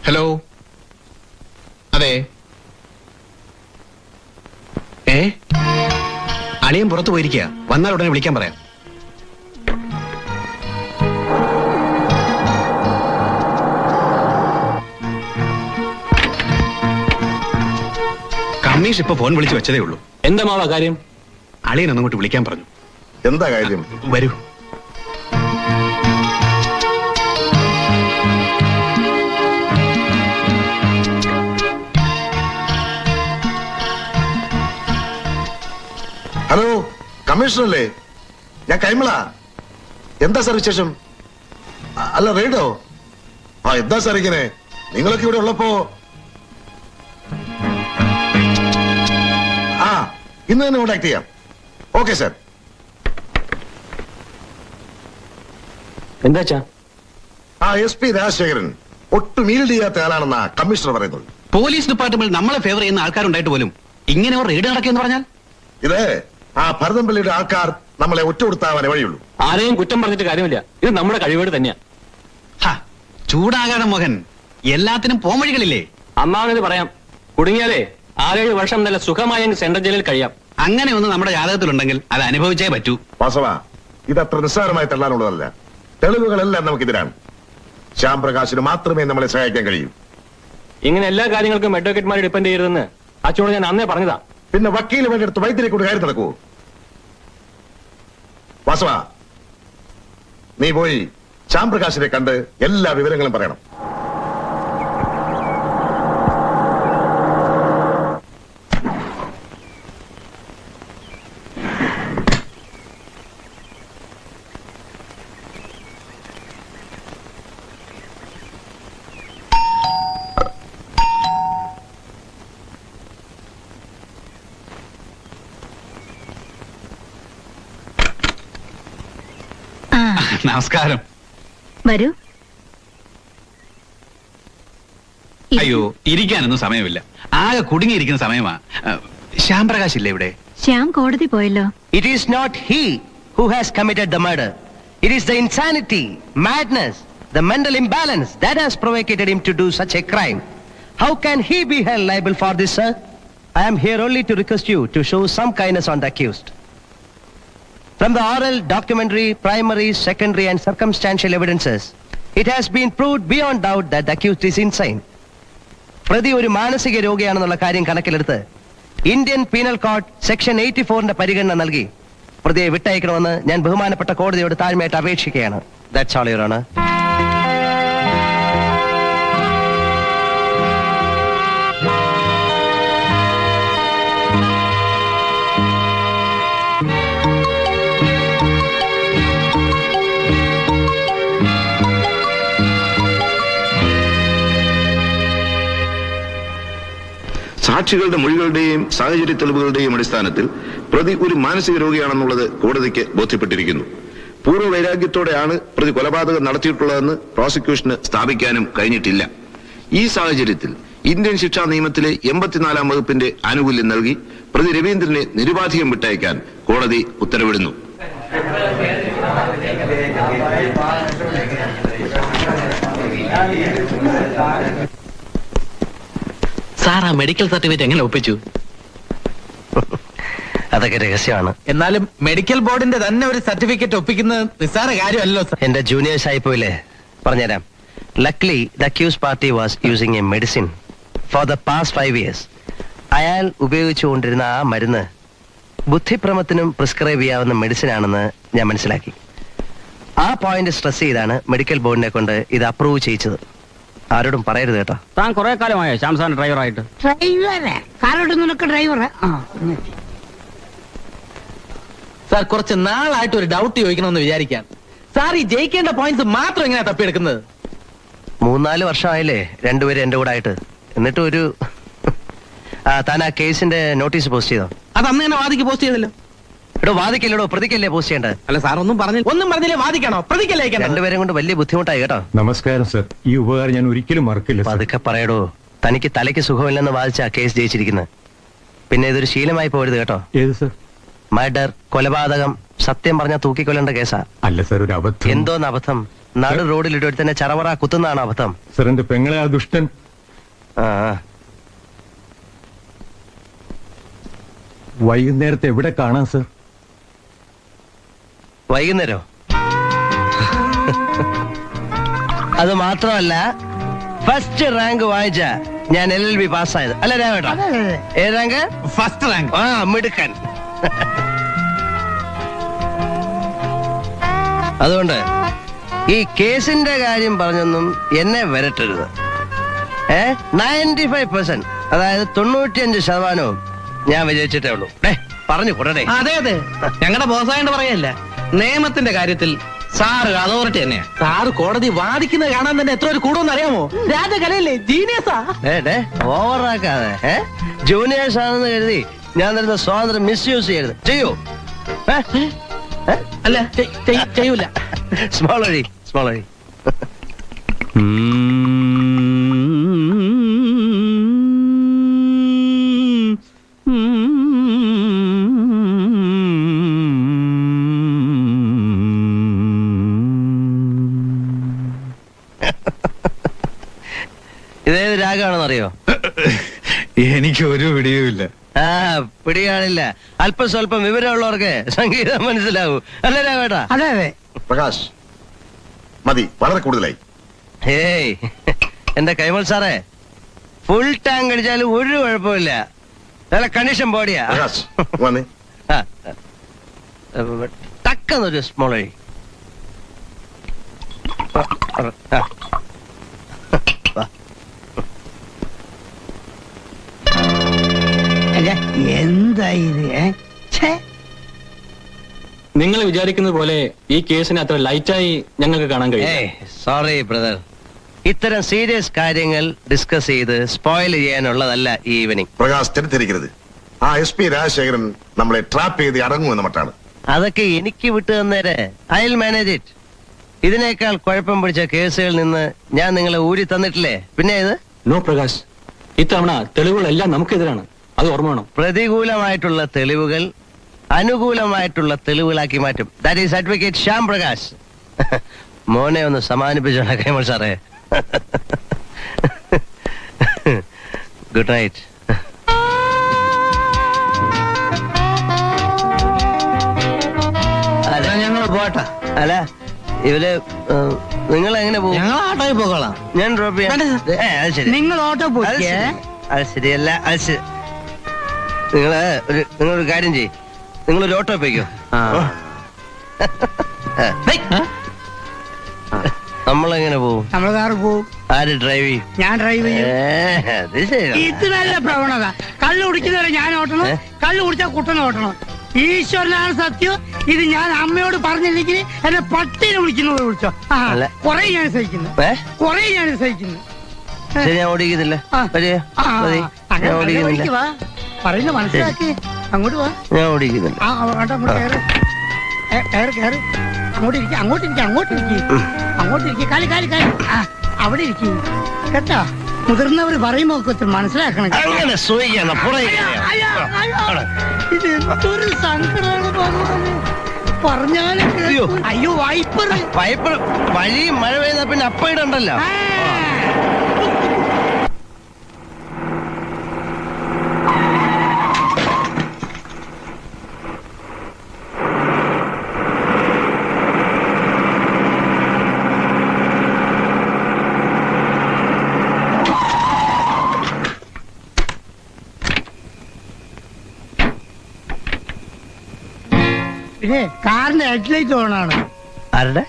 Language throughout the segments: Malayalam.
ഹലോ, അതെ. അളിയൻ പുറത്തു പോയിരിക്കുക. വന്നാൽ ഉടനെ വിളിക്കാൻ പറയാം. കമ്മീഷ് ഇപ്പൊ ഫോൺ വിളിച്ചു വെച്ചതേ ഉള്ളൂ. എന്താ മാവാ കാര്യം? അളിയൻ ഒന്നങ്ങോട്ട് വിളിക്കാൻ പറഞ്ഞു. എന്താ കാര്യം? വരൂ. ഹലോ, കമ്മീഷണറല്ലേ? ഞാൻ കൈമള. എന്താ സാർ വിശേഷം? അല്ല, റെയ്ഡോ? എന്താ സാർ ഇങ്ങനെ? നിങ്ങളൊക്കെ ഇവിടെ ഉള്ളപ്പോ ഇന്ന് തന്നെ കോണ്ടാക്ട് ചെയ്യാം. Okay sir. എന്താ SP രാജശേഖരൻ ഒട്ടും ഈൽഡ് ചെയ്യാത്ത ആളാണെന്നാ കമ്മീഷണർ പറയുന്നത്. പോലീസ് ഡിപ്പാർട്ട്മെന്റ് നമ്മളെ ഫേവർ ചെയ്യുന്ന ആൾക്കാരുണ്ടായിട്ട് പോലും ഇങ്ങനെ ഒരു റെയ്ഡ് നടക്കിയെന്ന് പറഞ്ഞാൽ ഇത് ഭരതംപള്ളിയുടെ ആൾക്കാർ നമ്മളെ ഒറ്റുകൊടുത്താവാനേ വഴിയുള്ളൂ. ആരെയും കുറ്റം പറഞ്ഞിട്ട് കാര്യമില്ല. ഇത് നമ്മുടെ കഴിവേട് തന്നെയാ. ചൂടാകാതെ മോഹൻ, എല്ലാത്തിനും പോംവഴികളില്ലേ? അമ്മാവനത് പറയാം. കുടുങ്ങിയാലേ 6-7 വർഷം നല്ല സുഖമായ സെൻട്രൽ ജയിലിൽ കഴിയാം. അങ്ങനെ ഒന്ന് നമ്മുടെ ജാതകത്തിലുണ്ടെങ്കിൽ അത് അനുഭവിച്ചേ പറ്റൂ. വാസവ, ഇത് അത്ര നിസ്സാരമായി തള്ളാനുള്ളതല്ല. തെളിവുകളെല്ലാം നമുക്കെതിരാണ്. ശ്യാംപ്രകാശിന് മാത്രമേ നമ്മളെ സഹായിക്കാൻ കഴിയൂ. ഇങ്ങനെ എല്ലാ കാര്യങ്ങൾക്കും അഡ്വക്കേറ്റ്മാരെ ഡിപ്പെൻഡ് ചെയ്യരുതെന്ന് അച്ഛനോട് ഞാൻ അന്നേ പറഞ്ഞതാ. പിന്നെ വക്കീല് വേണ്ടി അടുത്ത് വൈദ്യരെ കൊണ്ട് കാര്യം നടക്കൂ. വാസവ, നീ പോയി ശ്യാംപ്രകാശിനെ കണ്ട് എല്ലാ വിവരങ്ങളും പറയണം. നമസ്കാരം. വരൂ. അയ്യോ, ഇരിക്കാനൊന്നും സമയമില്ല. ആകെ കുടുങ്ങിയിരിക്കുന്ന സമയമാ. ശ്യാംപ്രകാശ് ഇല്ലേ ഇവിടെ? ശ്യാം കോടതി പോയല്ലോ. It is not he who has committed the murder. It is the insanity, madness, the mental imbalance that has provocated him to do such a crime. How can he be held liable for this, sir? I am here only to request you to show some kindness on the accused. From the oral, documentary, primary, secondary and circumstantial evidences, it has been proved beyond doubt that the accused is insane. പ്രതി ഒരു മാനസിക രോഗിയാണെന്നുള്ള കാര്യം കണക്കിലെടുത്ത് ഇന്ത്യൻ പീനൽ കോഡ് സെക്ഷൻ 84ന്റെ പരിഗണന നൽകി പ്രതിയെ വിട്ടയക്കണമെന്ന് ഞാൻ ബഹുമാനപ്പെട്ട കോടതിയോട് താഴ്മയായിട്ട് അപേക്ഷിക്കുകയാണ്. That's all, Your Honor. സാക്ഷികളുടെ മൊഴികളുടെയും സാഹചര്യ തെളിവുകളുടെയും അടിസ്ഥാനത്തിൽ പ്രതി ഒരു മാനസിക രോഗിയാണെന്നുള്ളത് കോടതിക്ക് ബോധ്യപ്പെട്ടിരിക്കുന്നു. പൂർവ്വ വൈരാഗ്യത്തോടെയാണ് പ്രതി കൊലപാതകം നടത്തിയിട്ടുള്ളതെന്ന് പ്രോസിക്യൂഷന് സ്ഥാപിക്കാനും കഴിഞ്ഞിട്ടില്ല. ഈ സാഹചര്യത്തിൽ ഇന്ത്യൻ ശിക്ഷാ നിയമത്തിലെ 84-ാം വകുപ്പിന്റെ ആനുകൂല്യം നൽകി പ്രതി രവീന്ദ്രനെ നിരുപാധികം വിട്ടയക്കാൻ കോടതി ഉത്തരവിടുന്നു. സാർ, ആ മെഡിക്കൽ സർട്ടിഫിക്കറ്റ് എങ്ങനെ ഒപ്പിച്ചു? അതൊക്കെ രഹസ്യമാണ്. എന്നാലും മെഡിക്കൽ ബോർഡിന്റെ തന്നെ ഒരു സർട്ടിഫിക്കറ്റ് ഒപ്പിക്കുന്നത് നിസ്സാര കാര്യമല്ലോ. എന്റെ ജൂനിയേഴ്സ് ആയി പോയില്ലേ, പറഞ്ഞുതരാം. Luckily, the accused party was using a medicine for the past 5 years. അയാൾ ഉപയോഗിച്ചുകൊണ്ടിരുന്ന ആ മരുന്ന് ബുദ്ധിഭ്രമത്തിനും പ്രിസ്ക്രൈബ് ചെയ്യാവുന്ന മെഡിസിൻ ആണെന്ന് ഞാൻ മനസ്സിലാക്കി. ആ പോയിന്റ് സ്ട്രെസ് ചെയ്താണ് മെഡിക്കൽ ബോർഡിനെ കൊണ്ട് ഇത് അപ്രൂവ് ചെയ്യിച്ചത്. ആരോടും പറയരുത് കേട്ടോ. താൻ കുറെ കാലമായോ ശ്യാംസാൻ ഡ്രൈവറായിട്ട്? സാർ, കുറച്ച് നാളായിട്ട് ഒരു ഡൗട്ട് ചോദിക്കണമെന്ന് വിചാരിക്കാൻ. സാർ, ഈ ജയിക്കേണ്ട പോയിന്റ്സ് മാത്രം എങ്ങനെയാ തപ്പിയെടുക്കുന്നത്? 3-4 വർഷമായില്ലേ രണ്ടുപേരും എന്റെ കൂടെ ആയിട്ട്. എന്നിട്ട് ഒരു താൻ ആ കേസിന്റെ നോട്ടീസ് പോസ്റ്റ് ചെയ്തോ? അത് അന്ന് തന്നെ വാദിക്ക് പോസ്റ്റ് ചെയ്തല്ലോ. എടോ, വാദിക്കല്ലോ, പ്രതിക്കല്ലേ പോസ്റ്റ് ചെയ്യേണ്ടത്? അല്ല സാർ, ഒന്നും പറഞ്ഞില്ലേ വാദിക്കണോ? പ്രതിക്കല്ലേ? രണ്ടുപേരും കൊണ്ട് വലിയ ബുദ്ധിമുട്ടായി കേട്ടോ. നമസ്കാരം സർ. ഈ ഉപകാരം ഞാൻ ഒരിക്കലും മറക്കില്ല. അതൊക്കെ പറയടോ. തനിക്ക് തലയ്ക്ക് സുഖമില്ലെന്ന് വാദിച്ച ആ കേസ് ജയിച്ചിരിക്കുന്നത്. പിന്നെ ഇതൊരു ശീലമായി പോയത് കേട്ടോ. ഏത് സർ? മർഡർ, കൊലപാതകം, സത്യം പറഞ്ഞാൽ തൂക്കിക്കൊല്ലേണ്ട കേസാ. അല്ല സർ, ഒരു അബദ്ധം. എന്തോന്ന് അബദ്ധം? നാട് റോഡിൽ ഇടയിൽ തന്നെ ചറവറ കുത്തുന്നതാണ് അബദ്ധം. സർ, എന്റെ പെങ്ങളെ ആ ദുഷ്ടൻ വൈകുന്നേരത്തെ എവിടെ കാണാം സർ? വൈകുന്നേരം? അത് മാത്രമല്ല, ഫസ്റ്റ് റാങ്ക് വാങ്ങിച്ച ഞാൻ LLB പാസ്സായത് അല്ല രാവേട്ടാ? ഏത് റാങ്ക്? First rank. ആ, മിടുക്കൻ. അതുകൊണ്ട് ഈ കേസിന്റെ കാര്യം പറഞ്ഞൊന്നും എന്നെ വരട്ടരുത്. 95%, അതായത് 95% ഞാൻ വിജയിച്ചിട്ടേ ഉള്ളൂ. പറഞ്ഞു കൂടേ. അതെ അതെ, ഞങ്ങളുടെ ബോസായോണ്ട് പറയല്ല, നിയമത്തിന്റെ കാര്യത്തിൽ സാറ് അതോറിറ്റി തന്നെയാ. സാറ് കോടതി വാദിക്കുന്നത് കാണാൻ തന്നെ എത്ര ഒരു കൂടുമെന്ന് അറിയാമോ? രാജകലയല്ലേ, ജീനിയസാ. ഓവറാക്കാതെ. ജൂനിയേഴ്സ് ആണെന്ന് കരുതി ഞാൻ തരുന്ന സ്വാതന്ത്ര്യം മിസ്യൂസ് ചെയ്യരുത്. ചെയ്യൂ? അല്ല, ചെയ്യൂല. സ്മോൾ വഴി, സ്മോൾ വഴി. ഇതേത് രാഗമാണെന്നറിയോ? എനിക്ക് ഒരു പിടിയുമില്ല. പിടികാണില്ല. അല്പം സ്വല്പം വിവരമുള്ളവർക്ക് സംഗീതം മനസ്സിലാവൂ അല്ലേ രാവേട്ടാ? അതെ അതെ. പ്രകാശ്, മതി, വളരെ കൂടുതലായി. ഏയ് എന്റെ കൈമൾ സാറേ, ഫുൾ ടാങ്ക് അടിച്ചാലും ഒരു കുഴപ്പമില്ല. നല്ല കണ്ടീഷൻ ബോഡിയാ. പ്രകാശ് വന്നേ. ടക്കെന്നൊരു സ്മോൾ വഴി. എന്താ ഇത്? നിങ്ങൾ വിചാരിക്കുന്നത് പോലെ ഈ കേസിനെ അത്ര ലൈറ്റായി ഞങ്ങൾക്ക് കാണാൻ കഴിയും. സോറി ബ്രദർ, ഇത്തരം സീരിയസ് കാര്യങ്ങൾ ഡിസ്കസ് ചെയ്ത് സ്പോയിൽ ചെയ്യാനുള്ളതല്ല ഈ ഈവനിങ്. പ്രകാശ്, തെറ്റിദ്ധരിക്കരുത്. ആ SP രാജശേഖരൻ നമ്മളെ ട്രാപ്പ് ചെയ്ത് അടങ്ങുമെന്ന മട്ടാണ്. അതൊക്കെ എനിക്ക് വിട്ടു തന്നേരെ. I will manage it. ഇതിനേക്കാൾ കുഴപ്പം പിടിച്ച കേസുകളിൽ നിന്ന് ഞാൻ നിങ്ങളെ ഊരി തന്നിട്ടില്ലേ? പിന്നെ ഇത് നോ പ്രകാശ്, ഇത്തവണ തെളിവുകളെല്ലാം നമുക്കെതിരാണ്, അത് ഓർമ്മ വേണം. പ്രതികൂലമായിട്ടുള്ള തെളിവുകൾ അനുകൂലമായിട്ടുള്ള തെളിവുകളാക്കി മാറ്റും. That is advocate Shyam Prakash. മോനെ ഒന്ന് സമാനിപ്പിച്ചോളാം കൈമൾ സാറേ. Good night. ഞങ്ങൾ പോട്ടെ. അല്ല, ഇവര് നിങ്ങൾ എങ്ങനെ പോകും? ഞങ്ങൾ ഓട്ടോയിൽ പോകോളാം. ഞാൻ ഡ്രോപ്പ് ചെയ്യാം. അത് ശരി. നിങ്ങൾ ഓട്ടോ അത് പോയി. ശരി. അത് ശരിയല്ല. അത് ശരി. നിങ്ങളൊരു കാര്യം ചെയ്യും, നിങ്ങളൊരു ഓട്ടോ പോയിക്കോ. നമ്മളെങ്ങനെ പോവും? നമ്മൾ കാറ് പോവും. ആര് ഡ്രൈവ് ചെയ്യും? ഞാൻ ഡ്രൈവ് ചെയ്യും. അത് ശരി. ഇത് നല്ല പ്രവണത. കള്ളു കുടിക്കുന്നവരെ ഞാൻ ഓട്ടണം, കള്ളു കുടിച്ചാൽ കുട്ടനെ ഓട്ടണം. ഈശ്വരനാണ് സത്യം. ഇത് ഞാൻ അമ്മയോട് പറഞ്ഞില്ലെങ്കിൽ എന്നെ പട്ടിനെ വിളിക്കുന്നത് വിളിച്ചോ. അല്ല. കൊറേ ഞാൻ സഹിക്കുന്നു, കൊറേ ഞാൻ സഹിക്കുന്നു. ശരി, ഞാൻ ഓടിക്കുന്നില്ല. മതി, ഞാൻ ഓടിക്കുന്നില്ല. പറയുന്ന മനസ്സിലാക്കി. അങ്ങോട്ട് വാ. ഞാൻ ഓടിക്കുന്നില്ല. അങ്ങോട്ട് കയറി കയറി അങ്ങോട്ട് ഇരിക്കും, അങ്ങോട്ട് ഇരിക്കും, അങ്ങോട്ട് ഇരിക്കും, അങ്ങോട്ട് ഇരിക്കും. കാലി കാലി കാലി. അവിടെ ഇരിക്കും കേട്ടോ. മുതിർന്നവർ പറയുമ്പോ മനസ്സിലാക്കണം. അങ്ങനെ സൂയിക്കണം. ഇത് എന്തൊരു സങ്കടമാണ് പറഞ്ഞാലും. അയ്യോ, വൈപ്പർ വഴി മഴ പെയ്താ പിന്നെ അപ്പയിടണ്ടല്ലോ. പിന്നെ കാറിന്റെ ഹെഡ്ലൈറ്റ് ഓണാണ്. ആരുടെ?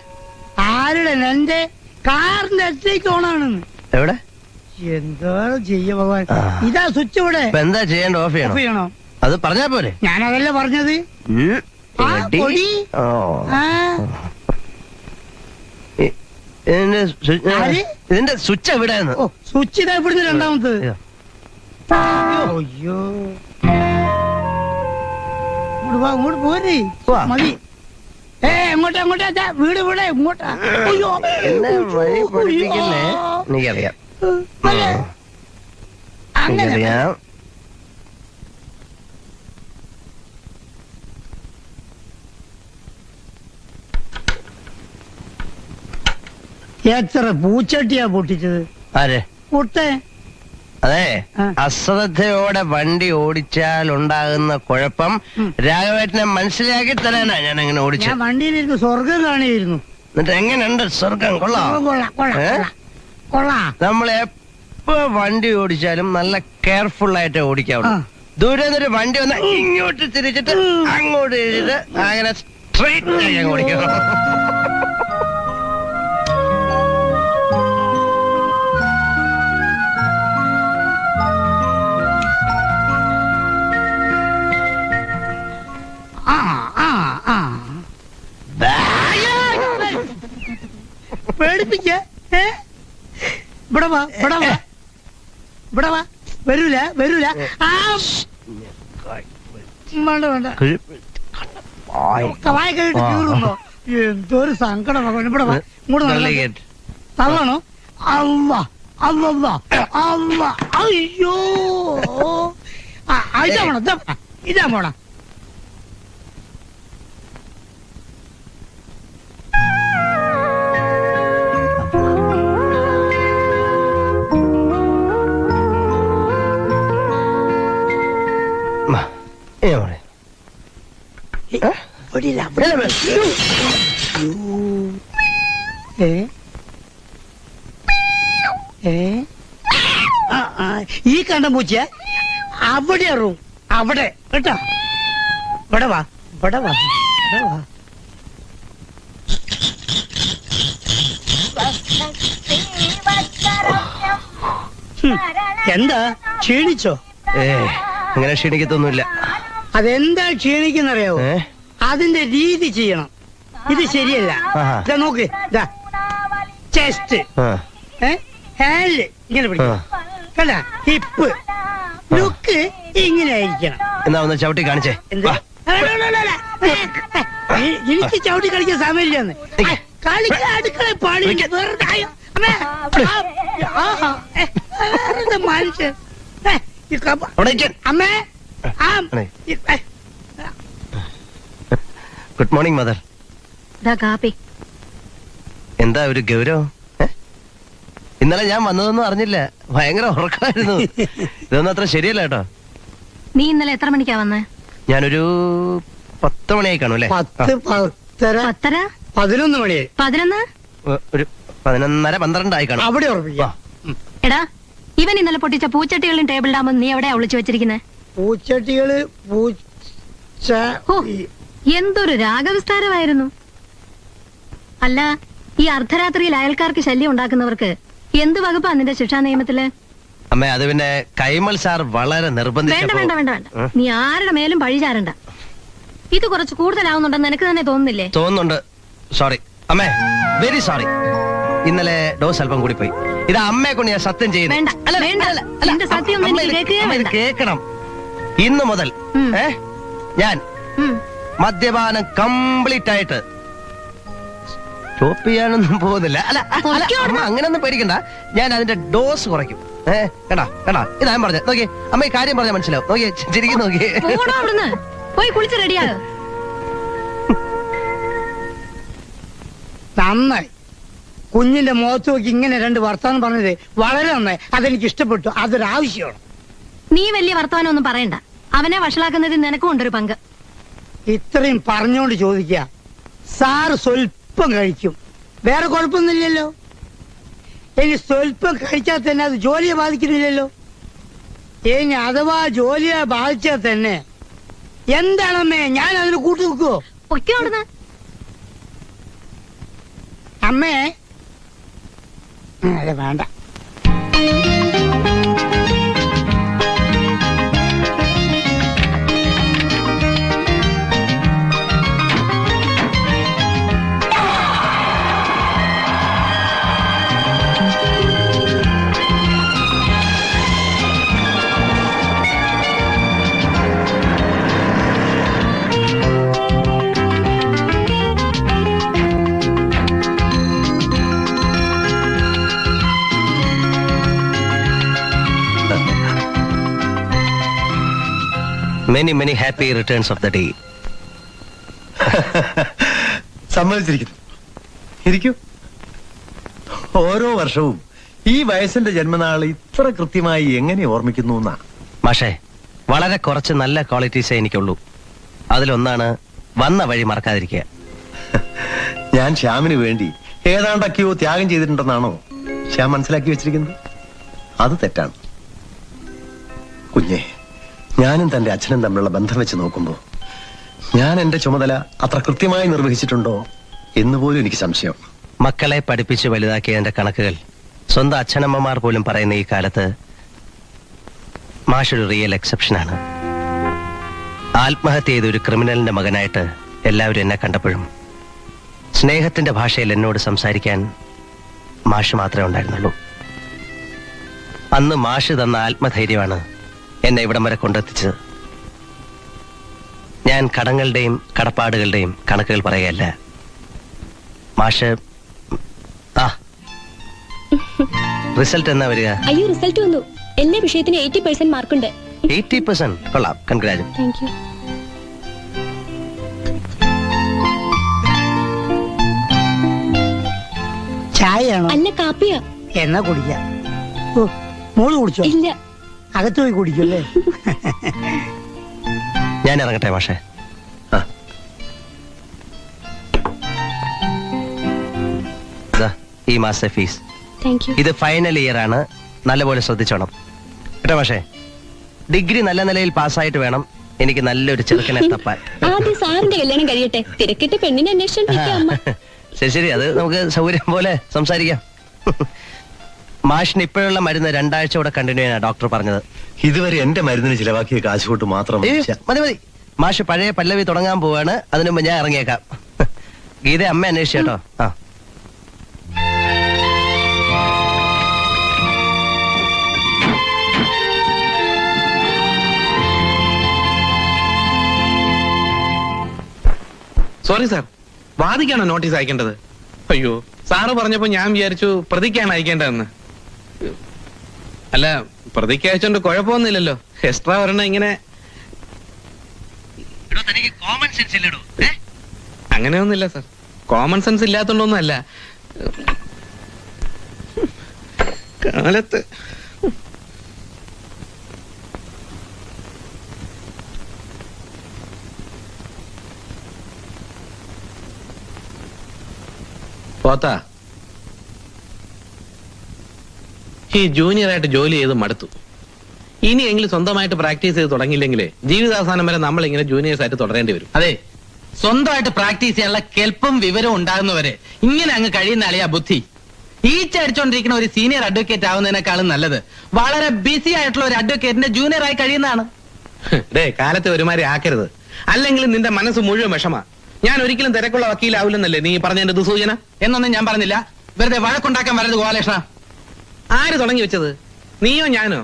ആരുടെ? എന്റെ കാറിന്റെ ഹെഡ്ലൈറ്റ് ഓണാണ്. എവിടെ? എന്താ ചെയ്യ ഭഗവാൻ. ഇതാ സ്വിച്ച് ഇവിടെ. എന്താ ചെയ്യേണ്ട? ഓഫ് ചെയ്യണോ? അത് പറഞ്ഞാ പോരെ. ഞാനതല്ല പറഞ്ഞത്. ഇതിന്റെ സ്വിച്ച് എവിടെയാണ്? സ്വിച്ച് ഇതാ ഇവിടുന്ന് രണ്ടാമത്. അയ്യോ, ഇങ്ങോട്ട് പോരെ. മതി. എങ്ങോട്ടാ എങ്ങോട്ടാ? വീട് ഇവിടെ ഇങ്ങോട്ടാ. അയ്യോ, എന്നെ വഴി പഠിപ്പിക്കില്ലേ? എനിക്കറിയാം, എനിക്കറിയാം. എത്ര പൂച്ചട്ടിയാ പൊട്ടിച്ചത്? ആരെ? പൊട്ടേ. അതെ, ആ. അശ്രദ്ധയോടെ വണ്ടി ഓടിച്ചാൽ ഉണ്ടാകുന്ന കുഴപ്പം രാഘവേട്ടനെ മനസ്സിലാക്കി തരാനാ ഞാൻ അങ്ങനെ ഞാൻ ഓടിച്ചത്. വണ്ടിയിലിരുന്ന് സ്വർഗം കാണിയിരുന്നു. എന്നിട്ട് എങ്ങനെയുണ്ട് സ്വർഗം? കൊള്ളാം. കൊള്ളാം കൊള്ളാം ഏ? കൊള്ളാം കൊള്ളാം. നമ്മൾ എപ്പോ വണ്ടി ഓടിച്ചാലും നല്ല കെയർഫുൾ ആയിട്ട് ഓടിക്കാവുള്ളൂ. ആ. ദൂരെ നിന്നൊരു വണ്ടി വന്ന ഇങ്ങോട്ട് തിരിച്ചിട്ട് അങ്ങോട്ട് തിരിച്ചിട്ട് അങ്ങനെ സ്ട്രെയിറ്റ് ആയി അങ്ങ് ഓടിക്കണം. ആ ആ ആ പേടിപ്പിക്ക. ഇവിടെ വാ ഇവിടെ വാ ഇവിടെ വാ. വരൂല വരൂല. ആ വേണ്ട വേണ്ട. ഒക്കെ വായ കഴിട്ട് കീറുന്നോ? എന്തൊരു സങ്കടം. ഇവിടെ വാ. ഇങ്ങോട്ട് നടക്ക്. തള്ളണോ? അല്ല അല്ല അല്ല. അയ്യോ ഇതാ പോണം ഇതാ പോണം. ഈ കണ്ട പൂച്ച അവിടെ അറിവും അവിടെ കേട്ടോ. ഇവിടെ വാ ഇവിടെ വാ ഇവിടെ വാ. എന്താ ക്ഷീണിച്ചോ? അങ്ങനെ ക്ഷീണിക്കത്തൊന്നുമില്ല. അതെന്താ ക്ഷീണിക്കുന്നറിയാവോ? ഏ? അതിന്റെ രീതി ചെയ്യണം. ഇത് ശരിയല്ല. ആഹാ. ഇതാ നോക്ക്. ചെസ്റ്റ്, ആ. ഹാൻഡ് ഇങ്ങനെ പിടിക്കണം. കണ്ട ഹിപ്പ് ലുക്ക് ഇങ്ങനെ ആയിരിക്കണം. എന്നാ ഒന്ന് ചവിട്ടി കാണിച്ചേ. എന്ത്? വാ. എനിക്ക് ചവിട്ടി കളിക്കാൻ സമയമില്ലെന്ന്. കളിക്കാൻ അടുക്കള പണി വെറുതെ ആയോ? അമ്മേ, ആഹാ, വെറുതെ മനുഷ്യൻ. ഈ കപ്പ- അവിടെ ഇരിക്കാൻ. അമ്മേ ആ ഗുഡ് മോർണിംഗ് മദർ. ദാ കാപ്പി. എന്താ ഒരു ഗൗരവം? ഇന്നലെ ഞാൻ വന്നതൊന്നും അറിഞ്ഞില്ല. ഭയങ്കര ഉറക്കമായിരുന്നു. ഇതൊന്നും അത്ര ശരിയല്ല കേട്ടോ. നീ ഇന്നലെ എത്ര മണിക്കാ വന്നേ? ഞാനൊരു 10 മണിയായി കാണും അല്ലേ? 10, 10:30, 10:30, 11 മണിയായി. 11. ഒരു 11:30, 12 ആയി കാണും. അവിടെ ഉറപ്പിക്കാം. എടാ, ഇവൻ ഇന്നലെ പൊട്ടിച്ച പൂച്ചട്ടികളും ടേബിൾ ഡാമും നീ എവിടെയാ ഒളിച്ചു വെച്ചിരിക്കുന്നത്? പൂച്ചട്ടികള് പൂച്ച ഓ, എന്തൊരു രാഗവിസ്താരമായിരുന്നു. അല്ല, ഈ അർദ്ധരാത്രിയിൽ അയൽക്കാർക്ക് ശല്യം ഉണ്ടാക്കുന്നവർക്ക് എന്ത് വകുപ്പാ നിന്റെ ശിക്ഷാ നിയമത്തില്? അമ്മ, അത് പിന്നെ കൈമൾ സാർ വളരെ വേണ്ട നിർബന്ധിച്ചപ്പോ. വേണ്ട വേണ്ട വേണ്ട. നീ ആരുടെ മേലും പഴി ചാരണ്ട. ഇത് കുറച്ച് കൂടുതലാവുന്നുണ്ടെന്ന് നിനക്ക് തന്നെ തോന്നുന്നില്ലേ? തോന്നുന്നുണ്ട്. സോറി അമ്മേ, വെരി സോറി. ഇന്നലെ ഡോസ് അല്പം കൂടി പോയി. ഇത് അമ്മയെ കൊണ്ട് ഞാൻ സത്യം ചെയ്യുന്നു. വേണ്ട, വേണ്ട. നിന്റെ സത്യം ഒന്നും എനിക്ക് കേൾക്കുകയേ വേണ്ട. കേൾക്കണം. ഇന്ന് മുതൽ ഞാൻ മദ്യപാനം കംപ്ലീറ്റ് ആയിട്ട് സ്റ്റോപ്പ് ചെയ്യാനൊന്നും പോകുന്നില്ല. അല്ല അമ്മ അങ്ങനെയൊന്നും പേടിക്കണ്ട. ഞാൻ അതിന്റെ ഡോസ് കുറയ്ക്കും. കേട്ടാ കേട്ടാ, ഇതാ ഞാൻ പറഞ്ഞത്. നോക്കിയേ അമ്മ, ഈ കാര്യം പറഞ്ഞാൽ മനസ്സിലാവും. നോക്കിയേ, ശരിക്കും നോക്കിയേ. പോടാ അവിടുന്ന്. പോയി കുളിച്ച് റെഡിയാകും. നന്നായി. കുഞ്ഞിന്റെ മുഖത്ത് നോക്കി ഇങ്ങനെ 2 വർത്താനം പറഞ്ഞത് വളരെ നന്നായി. അതെനിക്ക് ഇഷ്ടപ്പെട്ടു. അതൊരാവശ്യമാണ്. നീ വലിയ വർത്തമാനം ഒന്നും പറയണ്ട. അവനെ വഷളാക്കുന്നതിൽ നിനക്കും ഉണ്ടൊരു പങ്ക്. ഇത്രയും പറഞ്ഞോണ്ട് ചോദിക്കുക, സാറ് സ്വല്പം കഴിക്കും, വേറെ കുഴപ്പമൊന്നുമില്ലല്ലോ. ഇനി സ്വല്പം കഴിച്ചാൽ തന്നെ അത് ജോലിയെ ബാധിക്കുന്നില്ലല്ലോ. ഇനി അഥവാ ജോലിയെ ബാധിച്ചാൽ തന്നെ എന്താണമ്മേ ഞാൻ അതിന് കൂട്ടു നിൽക്കുവോ? പൊയ്ക്കോ അവിടുന്ന്. അമ്മേ അതെ വേണ്ട. Many, many happy returns of the day. സമ്മതിച്ചിരിക്കുന്നു. ഇരിക്കൂ. ഓരോ വർഷവും ഈ വയസ്സിന്റെ ജന്മനാൾ ഇത്ര കൃത്യമായി എങ്ങനെ ഓർമ്മിക്കുന്നു എന്നാ? മാഷേ, വളരെ കുറച്ച് നല്ല ക്വാളിറ്റീസേ എനിക്കുള്ളൂ. അതിലൊന്നാണ് വന്ന വഴി മറക്കാതിരിക്കുക. ഞാൻ ശ്യാമിന് വേണ്ടി ഏതാണ്ടൊക്കെയോ ത്യാഗം ചെയ്തിട്ടുണ്ടെന്നാണോ ശ്യാം മനസ്സിലാക്കി വെച്ചിരിക്കുന്നത്? അത് തെറ്റാണ്. കുഞ്ഞെ, ഞാനും തന്റെ അച്ഛനും തമ്മിലുള്ള ബന്ധം വെച്ച് നോക്കുമ്പോ ഞാൻ എന്റെ ചുമതല അത്ര കൃത്യമായി നിർവഹിച്ചിട്ടുണ്ടോ എന്ന് പോലും എനിക്ക് സംശയം. മക്കളെ പഠിപ്പിച്ച് വലുതാക്കിയതിന്റെ കണക്കുകൾ സ്വന്തം അച്ഛനമ്മമാർ പോലും പറയുന്ന ഈ കാലത്ത് മാഷൊരു റിയൽ എക്സെപ്ഷനാണ്. ആത്മഹത്യ ചെയ്ത ഒരു ക്രിമിനലിന്റെ മകനായിട്ട് എല്ലാവരും എന്നെ കണ്ടപ്പോഴും സ്നേഹത്തിന്റെ ഭാഷയിൽ എന്നോട് സംസാരിക്കാൻ മാഷ് മാത്രമേ ഉണ്ടായിരുന്നുള്ളൂ. അന്ന് മാഷ് തന്ന ആത്മധൈര്യമാണ് എന്നെ ഇവിടം വരെ കൊണ്ടെത്തിച്ചത്. ഞാൻ കടങ്ങളുടെയും കടപ്പാടുകളുടെയും കണക്കുകൾ പറയുകയല്ല. മാഷ് റിസൾട്ട് എന്നാ വരിക? അയ്യോ, റിസൾട്ട് വന്നു. എല്ലാ വിഷയത്തിനും 80% മാർക്കുണ്ട്. 80%? കൊള്ളാം, കൺഗ്രാജുലേഷൻ. Thank you. ചായയാണോ? അല്ല, കാപ്പിയാ. എന്നാ കുടിക്കാം. ഓ, മോള് കുടിച്ചോ? ഇല്ല. അകത്ത് പോയി കുടിക്കല്ലേ? ഞാൻ ഇറങ്ങട്ടെ മാഷേ. ഈ മാസത്തെ ഫീസ്. Thank you. ഇത് ഫൈനൽ ഇയർ ആണ്, നല്ലപോലെ ശ്രദ്ധിച്ചോണം കേട്ടോ മാഷേ. ഡിഗ്രി നല്ല നിലയിൽ പാസ്സായിട്ട് വേണം എനിക്ക് നല്ലൊരു ചെറുക്കനെ തപ്പാൻ. ആദ്യം സാറിന്റെ കല്യാണം കഴിയട്ടെ, തിരക്കിട്ട് പെണ്ണിനെ അന്വേഷിച്ചോണ്ടിരിക്കാം അമ്മ. ശരി ശരി, അത് നമുക്ക് സൗകര്യം പോലെ സംസാരിക്കാം. മാഷിന് ഇപ്പോഴുള്ള മരുന്ന് 2 ആഴ്ച കൂടെ കണ്ടിന്യൂ ചെയ്യാനാണ് ഡോക്ടർ പറഞ്ഞത്. ഇതുവരെ എന്റെ മരുന്നിന് ചിലവാക്കിയ കാശ് കൊണ്ട് മാത്രം മതി മതി. മാഷ് പഴയ പല്ലവി തുടങ്ങാൻ പോവാണ്. അതിനു മുമ്പ് ഞാൻ ഇറങ്ങിയേക്കാം. ഗീത അമ്മ അന്വേഷിച്ചു കേട്ടോ. സോറി സാർ, വാദിക്കാണോ നോട്ടീസ് അയക്കേണ്ടത്? അയ്യോ, സാറ് പറഞ്ഞപ്പോ ഞാൻ വിചാരിച്ചു പ്രതിക്കാണ് അയക്കേണ്ടതെന്ന്. അല്ല, പ്രതിക്ക് അയച്ചോണ്ട് കുഴപ്പമൊന്നുമില്ലല്ലോ. എക്സ്ട്രാ ഒരെണ്ണം ഇങ്ങനെ. അങ്ങനെയൊന്നുമില്ല സാർ, കോമൺ സെൻസ് ഇല്ലാത്തോണ്ടൊന്നും അല്ല. കാലത്ത് പോത്താ, ഈ ജൂനിയറായിട്ട് ജോലി ചെയ്ത് മടുത്തു. ഇനിയെങ്കിലും സ്വന്തമായിട്ട് പ്രാക്ടീസ് ചെയ്ത് തുടങ്ങിയില്ലെങ്കിലേ ജീവിതാവസാനം വരെ നമ്മൾ ഇങ്ങനെ ജൂനിയേഴ്സ് ആയിട്ട് തുടരേണ്ടി വരും. അതെ, സ്വന്തമായിട്ട് പ്രാക്ടീസ് ചെയ്യാനുള്ള കെൽപ്പും വിവരവും ഉണ്ടാകുന്നവരെ ഇങ്ങനെ അങ്ങ് കഴിയുന്ന അളിയാ ബുദ്ധി. ഈച്ച അടിച്ചോണ്ടിരിക്കുന്ന ഒരു സീനിയർ അഡ്വക്കേറ്റ് ആവുന്നതിനേക്കാളും നല്ലത് വളരെ ബിസി ആയിട്ടുള്ള ഒരു അഡ്വക്കേറ്റിന്റെ ജൂനിയർ ആയി കഴിയുന്നതാണ്. കാലത്തെ ഒരുമാതിരി ആക്കരുത്, അല്ലെങ്കിൽ നിന്റെ മനസ്സ് മുഴുവൻ വിഷമാ. ഞാൻ ഒരിക്കലും തിരക്കുള്ള വക്കീലാവില്ലെന്നല്ലേ നീ പറഞ്ഞതിന്റെ ദുസൂചന? എന്നൊന്നും ഞാൻ പറഞ്ഞില്ല. വെറുതെ വഴക്കുണ്ടാക്കാൻ വരരുത് ഗോപാലകൃഷ്ണ. ആര് തുടങ്ങി വെച്ചത്, നീയോ ഞാനോ?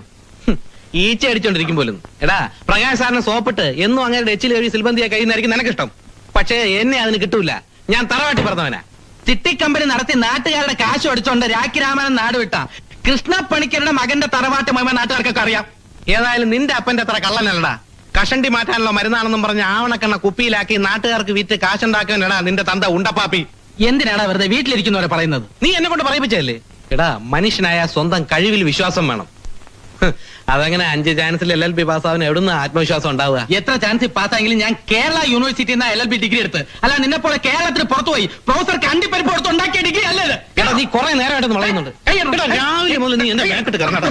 ഈച്ച അടിച്ചോണ്ടിരിക്കും പോലും. എടാ, പ്രകാശ് സാറിന് സോപ്പിട്ട് എന്നും അങ്ങനെ എച്ചിൽ കഴി സിൽബന്തിയായി കഴിയുന്നതായിരിക്കും നിനക്കിഷ്ടം. പക്ഷേ എന്നെ അതിന് കിട്ടൂല. ഞാൻ തറവാട്ടി പറഞ്ഞവനാ. ചിട്ടിക്കമ്പനി നടത്തി നാട്ടുകാരുടെ കാശ് അടിച്ചോണ്ട് രാഖി രാമൻ നാട് വിട്ട കൃഷ്ണ പണിക്കരുടെ മകന്റെ തറവാട്ട് മഹിമ നാട്ടുകാർക്കൊക്കെ അറിയാം. ഏതായാലും നിന്റെ അപ്പന്റെ അത്ര കള്ളനല്ലടാ. കഷണ്ടി മാറ്റാനുള്ള മരുന്നാണെന്നും പറഞ്ഞ് ആവണക്കണ്ണ കുപ്പിയിലാക്കി നാട്ടുകാർക്ക് വിറ്റ് കാശുണ്ടാക്കാനടാ നിന്റെ തന്ത ഉണ്ടപ്പാപ്പി. എന്തിനാണ് വെറുതെ വീട്ടിലിരിക്കുന്നവരെ പറയുന്നത്? നീ എന്നെ കൊണ്ട് പറയിപ്പിച്ചല്ലേ? എടാ, മനുഷ്യനായ സ്വന്തം കഴിവിൽ വിശ്വാസം വേണം. അതങ്ങനെ 5 ചാൻസിൽ LLB പാസ്സാവാൻ എവിടുന്ന് ആത്മവിശ്വാസം ഉണ്ടാവുക? എത്ര ചാൻസ് പാസ്സായെങ്കിലും ഞാൻ കേരള യൂണിവേഴ്സിറ്റിയിൽ നിന്ന് LLB ഡിഗ്രി എടുത്ത്, അല്ല നിന്നെ പോലെ കേരളത്തിന് പുറത്തു പോയി പ്രൊഫസർ കണ്ടിപ്പരിപ്പ് കൊടുത്ത് ഉണ്ടാക്കിയ ഡിഗ്രി അല്ലേ? എടാ, നീ കുറെ നേരമായിട്ട് വളയുന്നുണ്ട്. രാവിലെ മുതൽ നീ എന്റെ ബാക്കിട്ട് കറങ്ങാട്ടോ.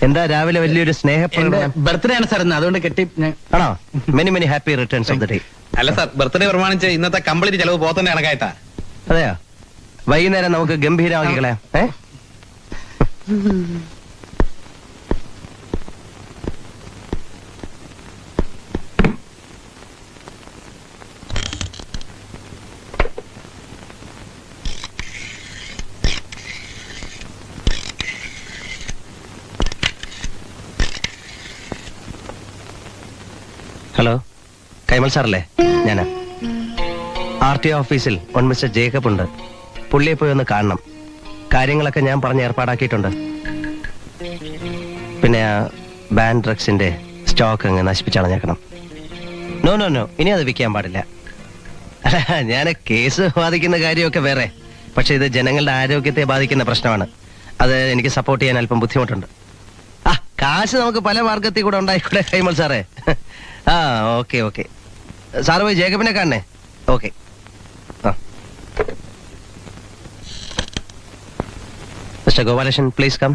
എന്താ രാവിലെ വലിയൊരു സ്നേഹപ്രകടനം? ബർത്ത്ഡേ ആണ് സാർ, അതുകൊണ്ട് കെട്ടി. ആണോ? Many many happy returns of the day. അല്ല സാർ, ബർത്ത്ഡേ പ്രമാണിച്ച് ഇന്നത്തെ കംപ്ലീറ്റ് ചെലവ് പോത്തന്നെ കണക്കായിട്ടാ. അതെയോ? വൈകുന്നേരം നമുക്ക് ഗംഭീരമാക്കിക്കളയാം. ഹലോ, കൈമൾ സാറല്ലേ? ഞാനാ. RTO ഓഫീസിൽ മിസ്റ്റർ ജേക്കബ് ഉണ്ട്. പുള്ളിയെ പോയി ഒന്ന് കാണണം. കാര്യങ്ങളൊക്കെ ഞാൻ പറഞ്ഞ് ഏർപ്പാടാക്കിയിട്ടുണ്ട്. പിന്നെ ബാൻ ഡ്രഗ്സിന്റെ സ്റ്റോക്ക് അങ്ങ് നശിപ്പിച്ചളഞ്ഞേക്കണം. നോ നോ നോ, ഇനി അത് വിൽക്കാൻ പാടില്ല. ഞാൻ കേസ് ബാധിക്കുന്ന കാര്യമൊക്കെ വേറെ, പക്ഷെ ഇത് ജനങ്ങളുടെ ആരോഗ്യത്തെ ബാധിക്കുന്ന പ്രശ്നമാണ്. അത് എനിക്ക് സപ്പോർട്ട് ചെയ്യാൻ അല്പം ബുദ്ധിമുട്ടുണ്ട്. ആ കാശ് നമുക്ക് പല മാർഗത്തിൽ കൂടെ ഉണ്ടായിക്കൂടെ കൈമൾ സാറേ? ആ ഓക്കെ ഓക്കെ, സാറ് പോയി ജേക്കബിനെ കാണണേ. ഓക്കെ. ആ മിസ്റ്റർ ഗോപാലകൃഷ്ണൻ, പ്ലീസ് കം.